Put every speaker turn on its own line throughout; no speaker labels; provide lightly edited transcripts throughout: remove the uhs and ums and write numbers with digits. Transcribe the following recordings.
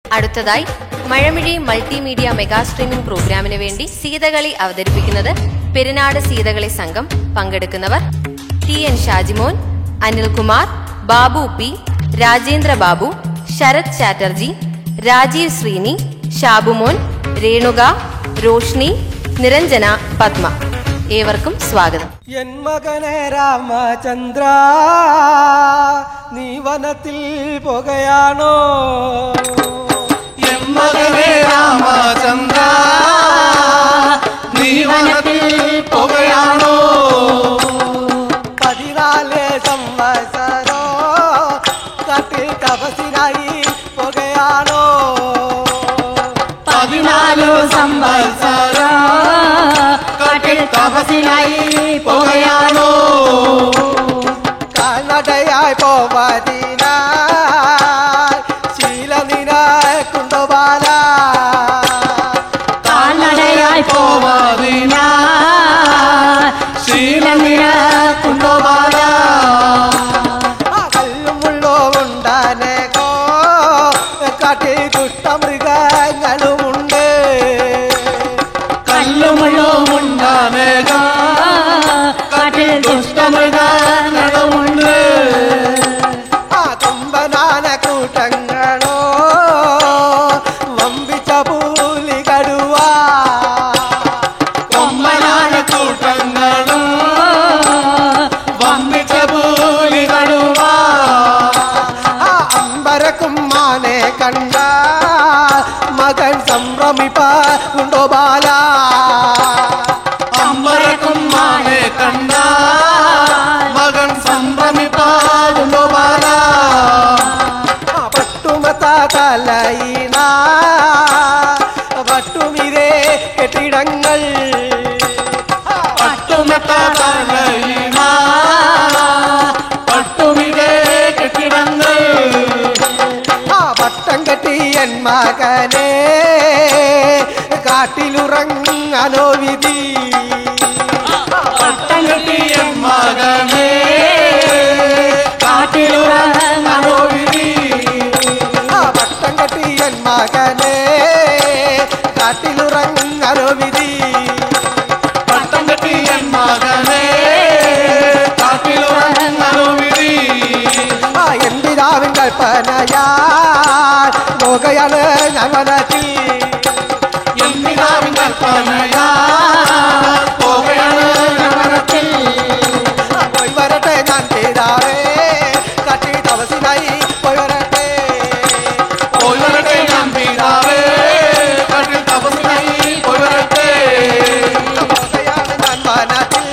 അടുത്തതായി മഴമിഴി multimedia mega streaming പ്രോഗ്രാമിന് വേണ്ടി സീതകളി അവതരിപ്പിക്കുന്നത് പെരുനാട് സീതകളി സംഘം. പങ്കെടുക്കുന്നവർ TN ഷാജിമോൻ, അനിൽകുമാർ, ബാബു പി, രാജേന്ദ്ര ബാബു, ശരത് ചാറ്റർജി, രാജീവ് ശ്രീനി, ഷാബുമോൻ, രേണുക, റോഷ്നി, നിരഞ്ജന, പത്മ. ഏവർക്കും സ്വാഗതം.
എൻ മകനെ രാമചന്ദ്ര, നീ വനത്തിൽ പോകുകയാണോ?
എൻ മകനെ രാമചന്ദ്ര, നീ വനത്തിൽ പോകുകയാണോ?
14 സംവത്സരോ കാട്ടിൽ തപസ്സിനായി പോകുകയാണോ?
14 സംവത്സരം കാട്ടിൽ തപസ്സിനായി പോകുകയാണോ?
കാൽനടയായി പോവതിനായി ശീലനിനായി കുണ്ടോബാല,
കാൽനടയായി പോവതിനായി ശീലനിന കുണ്ടോബാല.
കല്ലും മുള്ളും ഉണ്ടാനേകോ കാട്ടിൽ ദുഷ്ടമൃഗങ്ങളുമുണ്ട്.
കല്ലുമുള്ളുമുണ്ടാനേകം കാട്ടിൽ ദുഷ്ടമൃഗങ്ങളുമുണ്ട്.
കൊമ്പനാന കൂട്ടങ്ങളോ വമ്പിച്ച പൂലി കടുവ,
കൊമ്പനാന കൂട്ടങ്ങളും വമ്പിച്ച പൂലികളുവ.
അമ്പരക്കും മാനെ കണ്ട മകൻ സംഭ്രമിപ്പ കുണ്ടോബാല,
അമ്പരക്കും മാനെ കണ്ട മകൻ സംഭ്രമിപ്പാകുണ്ടോബാല.
പട്ടുമത്ത തലയിന പട്ടുമിരേ കെട്ടിടങ്ങൾ,
പട്ടുമെത്ത തലയിണ പട്ടുമിതേ കെട്ടിടങ്ങൾ.
പട്ടം കെട്ടി എൻ മകനെ കാട്ടിലുറങ്ങാനോ വിധി.
പട്ടം കെട്ടിയ മകനെ കാട്ടിലുറങ്ങാനോ വിധി.
പട്ടം കെട്ടി എൻ മകനെ കാട്ടിലുറങ്ങാനോ വിധി.
പട്ടം കെട്ടിയ മകനെ കാട്ടിലുറങ്ങാനോ വിധി.
എൻ പിതാവിൻ കൽപ്പനയാ പോകുകയാണ് ഞാൻ വനത്തിൽ.
എന്തിനാവിൻ കൽപ്പനയാ പോകുകയാണ് നഗരത്തിൽ.
പോയി വരട്ടെ ഞാൻ പിതാവേ കാട്ടി തപസ്സിനായി പോയി വരട്ടെ.
പോയി വരട്ടെ ഞാൻ പിതാവേ കാട്ടിൽ തപസ്സിനായി പോയി വരട്ടെ.
പോകുകയാണ് ഞാൻ വനത്തിൽ,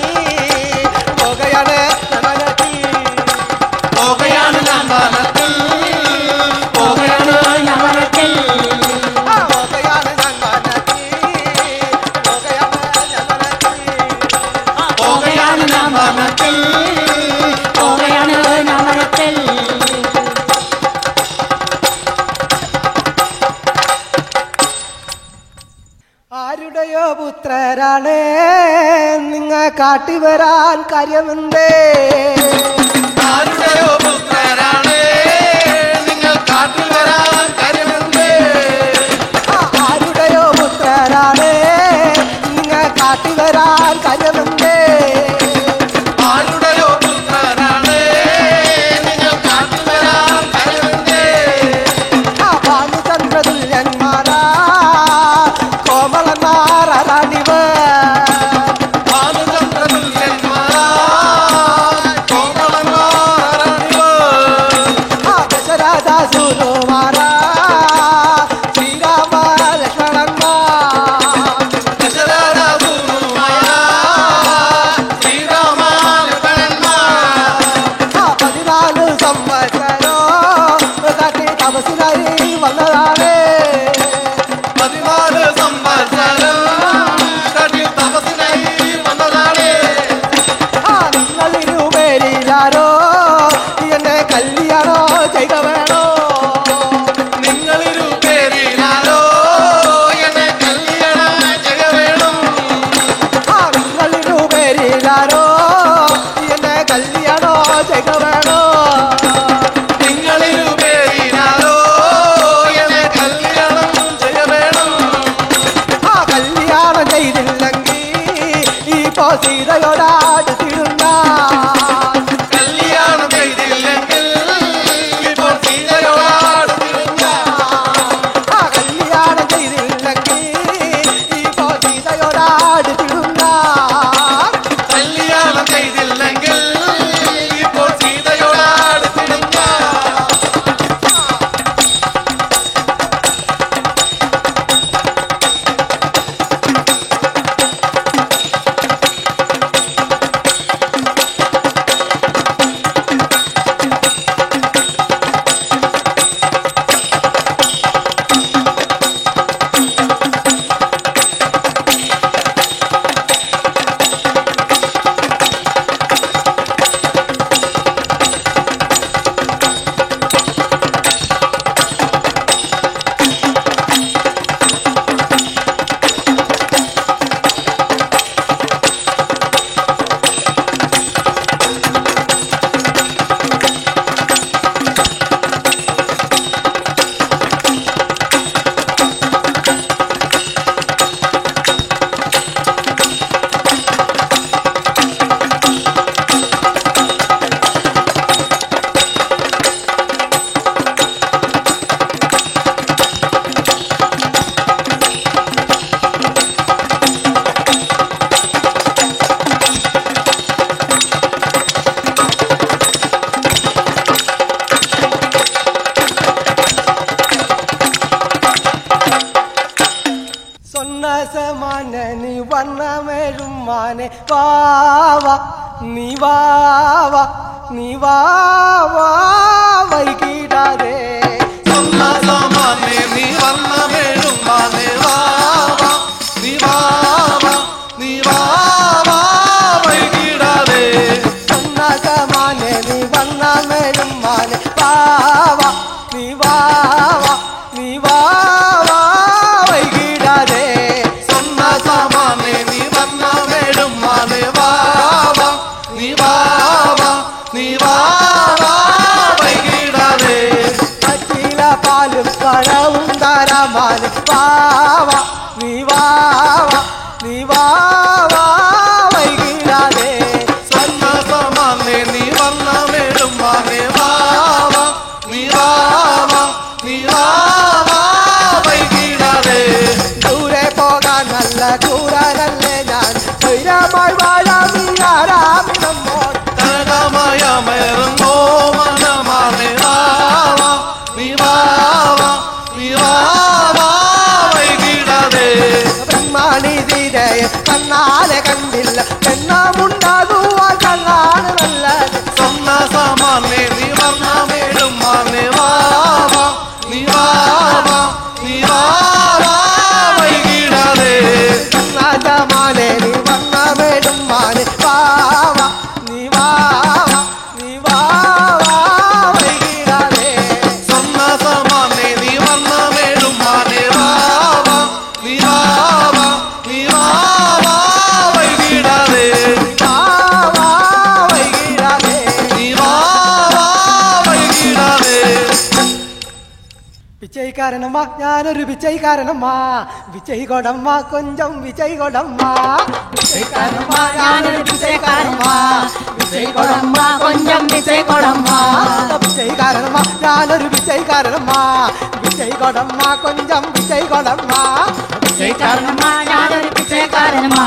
പോകുകയാണ് ഞാൻ വനത്തിൽ.
പോകുകയാണ് ഞാൻ വനത്തിൽ, പോകുകയാണ് ഞാൻ വനത്തിൽ.
പോകുകയാണ് ഞാൻ വനത്തിൽ, പോകുകയാണ് ഞാൻ വനത്തിൽ.
പോകുകയാണ് ഞാൻ വനത്തിൽ, പോകുകയാണ് ഞാൻ വനത്തിൽ.
ആരുടെയോ പുത്രരാണ് നിങ്ങ കാട്ടി വരാൻ കാര്യമെന്തേ?
ആരുടെയോ പുത്രരാണ് നിങ്ങൾ കാട്ടിൽ വരാൻ കാര്യമെന്തേ?
ആരുടെയോ പുത്രരാണ് നിങ്ങ കാട്ടി വരാൻ കാര്യമെന്തേ?
ആരുടെയോ പുത്രരാണ് നിങ്ങൾ കാട്ടിൽ വരാൻ കാര്യമെന്തേ?
ഭാനുചന്ദ്രതുല്യന്മാരാ കോമളന്മാരാണിവർ.
ഭാനുചന്ദ്രതുല്യന്മാരാ കോമളന്മാരാണിവർ.
ദശരഥ സുകുമാരാ സമാനെ നീ വണ്ണമേഴും മാനെ വാവാ നീ വാവാ നീ വാവാ വൈകിടാതെ
സമാനെ നീ വണ്ണമേഴും മാനെ വാവാ നീ വാവാ നീ വാവാ വൈകിടാതെ
സമാനെ നീ വണ്ണമേഴും മാനെ വാവാ നീ വാവാ നീ വാവാ വൈകിടാതെ
സമാനെ നീ വണ്ണമേഴും മാനെ വാവാ നീ വാവാ നീ വാവാ വൈകിടാതെ
അച്ചില പാലും പഴവും തരമാന് വാവാ നീ വാവാ നീ വാവാ വൈകിടാതെ
സമാനെ നീ വണ്ണമേഴും മാനെ വാവാ നീ വാവാ നീ വാവാ വൈകിടാതെ
ദൂരെ പോകാൻ നല്ല കൂറനല്ലേ ഞാൻ സ്വൈരമായി വാഴാം നീരാരാമിനമ്മോൾ
കനകമയമേറുന്നോ മനമാനെ വാവാ നീ വാവാ നീ വാവാ വൈകിടാതെ
ബ്രഹ്മാണി തീരയെ കണ്ണാലെ കണ്ടില്ല എണ്ണമുണ്ടാകുവാൻ കണ്ണാണ് നല്ലത്
സമാനെ നീ വർണ്ണമേഴും മാനെ വാവാ നീ വാവാ നീ വാവാ വൈകിടാതെ
സമാനെ നീ വണ്ണമേടും മാനെ വാവാ നീ വാവാ നീ വാവാ വൈകിടാതെ
സമാനെ നീ വർണ്ണമേഴും മാനെ വാവാ നീ വാവാ നീ വാവാ വൈകിടാതെ
വാവാ വൈകിടാതെ
നീ വാവാ വൈകിടാതെ
പിച്ചൈക്കാരനമ്മ ഞാനൊരു പിച്ചൈക്കാരനമ്മ വിജയ് കൊടമ്മ കൊഞ്ചം വിജയ് കൊടമ്മ പിച്ചൈക്കാരനമ്മ ഞാനൊരു പിച്ചൈക്കാരനമ്മ വിജയ് കൊടമ്മ കൊഞ്ചം വിജയ് കൊടമ്മ പിച്ചൈക്കാരനമ്മ ഞാനൊരു പിച്ചൈക്കാരനമ്മ വിജയ് കൊടമ്മ കൊഞ്ചം വിജയ് കൊടമ്മ
പിച്ചൈക്കാരനമ്മ ഞാനൊരു പിച്ചൈക്കാരനമ്മ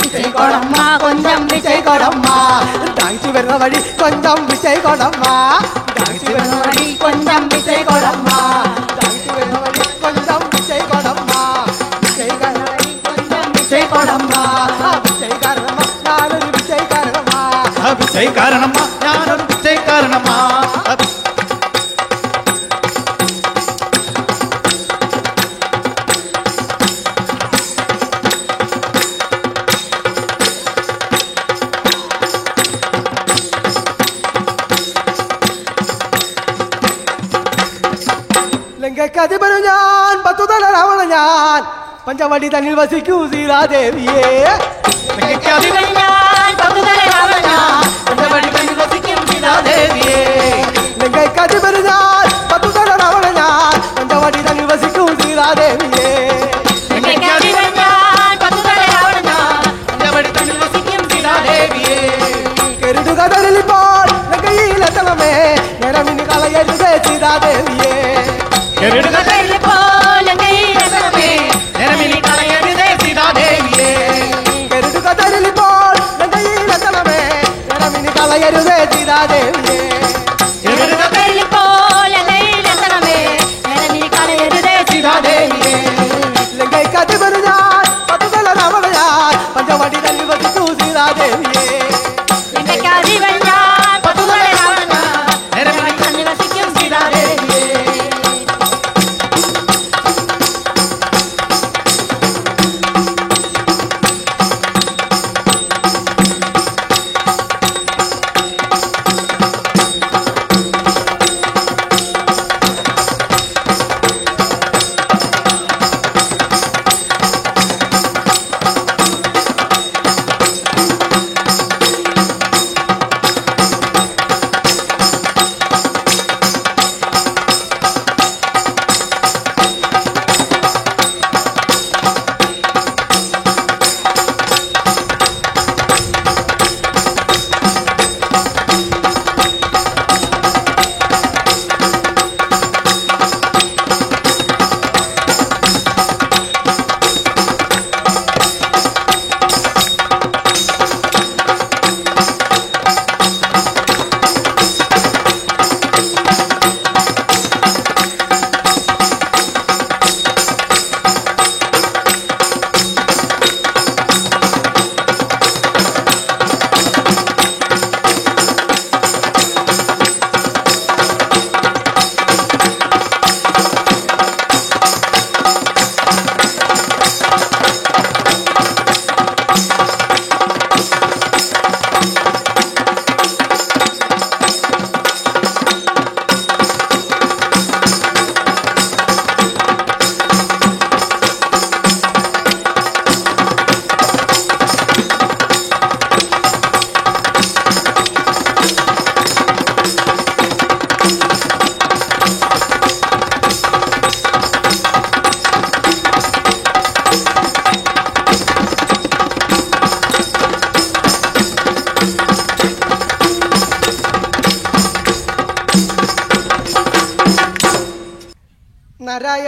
വിജയ് കൊടമ്മ കൊഞ്ചം വിജയ് കൊടമ്മ
താഴ്ച വരുന്ന വഴി കൊഞ്ചം വിജയ് കൊടമ്മ താഴ്ച വരുന്ന വഴി
കൊഞ്ചം വിജയ് കൊടമ്മ
താഴ്ച വരുന്ന വഴി കൊഞ്ചം വിജയ് കൊടമ്മ വിജയ്ക്കാരന
കൊഞ്ചം വിജയ് കൊടമ്മ
വിജയ്ക്കാരനമ്മ ഞാനൊരു വിജയ്ക്കാരനമ്മ
പിച്ചൈക്കാരനമ്മ ഞാനൊരു പിച്ചൈക്കാരനമ്മ
ലങ്കക്കതിപനു ഞാൻ 10 തല രാവണ ഞാൻ പഞ്ചവടി തന്നിൽ വസിക്കൂ സീതാദേവിയേ
ലങ്കയ്ക്കധിപൻ ഞാൻ പത്തുതല രാവണ പഞ്ചവടി തന്നിൽ വസിക്കും സീതാദേവിയേ
ലങ്കക്കതിപനു ഞാൻ 10 തല രാവണ ഞാൻ പഞ്ചവടി തന്നിൽ വസിക്കൂ സീതാദേവിയേ
ലങ്കയ്ക്കധിപൻ ഞാൻ പത്തുതല രാവണ പഞ്ചവടി തന്നിൽ വസിക്കും സീതാദേവിയേ
കരുതുക തരലിപ്പോൾ ലങ്കയിലെത്തണമേ നേരമിന് കളയരുതേ സീതാദേവിയേ കരുതുക തരലിപ്പോൾ ലങ്കയിലെത്തണമേ നേരമിന് കളയരുതേ സീതാദേവിയേ ലങ്കക്കതിപനു ഞാൻ 10 തല രാവണ ഞാൻ പഞ്ചവടി തന്നിൽ വസിക്കൂ സീതാദേവിയേ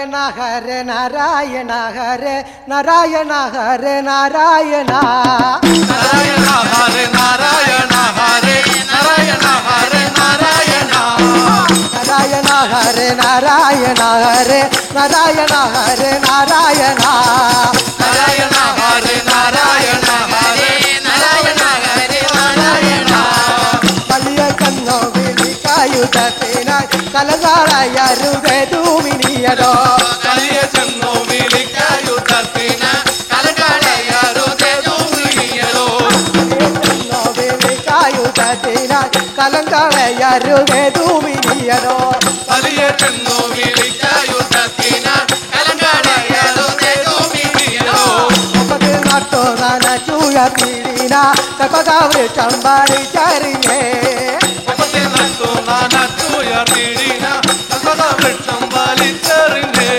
നാരായണ ഹരേ നാരായണ ഹരേ നാരായണ ഹരേ നാരായണ
നാരായണ ഹരേ നാരായണ ഹരേ നാരായണ ഹരേ നാരായണ
നാരായണ ഹരേ നാരായണ ഹരേ നാരായണ ഹരേ നാരായണ
നാരായണ ഹരേ നാരായണ ഹരേ നാരായണ ഹരേ നാരായണ
വലിയ കണ്ണോ വിളിക്കായുധത്തിനായി കലകാളയരുതേ തൂമിനിയതോ
വലിയ ചെന്നോ വിളിക്കായുധത്തിന് കലകളയരുതേ തൂമിനിയതോ
കണ്ണോ വിളിക്കായുധത്തിനായി കലങ്കളയരുതേ തൂമിനിയതോ
വലിയ ചെന്നോ വിളിക്കായുധത്തിന് കലകളയരുതേ തൂമിനിയതോ
മുഖത്തിൽ നട്ടോ നനച്ചുയ പീടിന കൽപ്പകാവൃക്ഷം വലിച്ചെറിഞ്ഞേ
മുഖത്തിൽ നട്ടു നനച്ചുയർന്നിടിന വൃക്ഷം വലിച്ചെറിഞ്ഞേ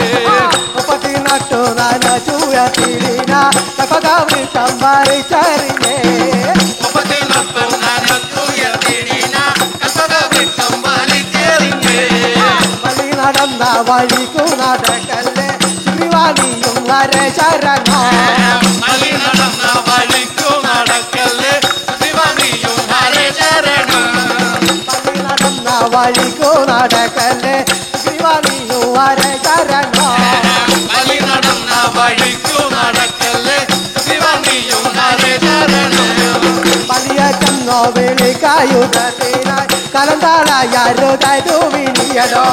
മുഖത്തിൽ നട്ടോ നനച്ചുയ പീടിന കൽപ്പകാവൃക്ഷം വലിച്ചെറിഞ്ഞേ
മുഖത്തിൽ നട്ടു നനച്ചുയർന്നിടിന വൃക്ഷം വലിച്ചെറിഞ്ഞേ
വലി നടന്ന വഴിക്കു നടക്കല്ലേ ശ്രീവാണിയും വരെ ശരണോ
മലി നടന്ന വഴിക്കു നടക്കല്ലേ ശിവനിയും ഹരേ ശരണം
വലി നടന്ന വഴിക്കു നടക്കല്ലേ ശ്രീവാണിയും വരെ ശരണോ
മലി നടന്ന വഴിക്കു നടക്കല്ലേ ശിവനിയും ഹരേ ശരണം
വലിയ ചെന്നോ വിളിക്കായുധത്തിനായി കലങ്കാളയരുതേ തൂമിനിയതോ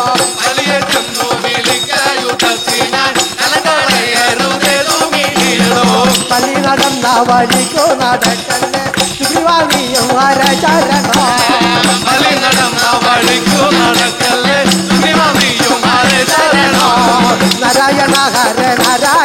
വലിയ ചെന്നു വിളിക്കായുധത്തിനാൽ കലകളയരുതേ തൂമിനിയതോ
വലി നടന്ന വഴിക്കു നടക്കല്ലേ ശ്രീവാണിയും വരെ ശരണോ
മലി നടന്ന വഴിക്കു നടക്കല്ലേ ശിവനിയും ഹരേ ശരണം
നാരായണ ഹരേ നാരായണ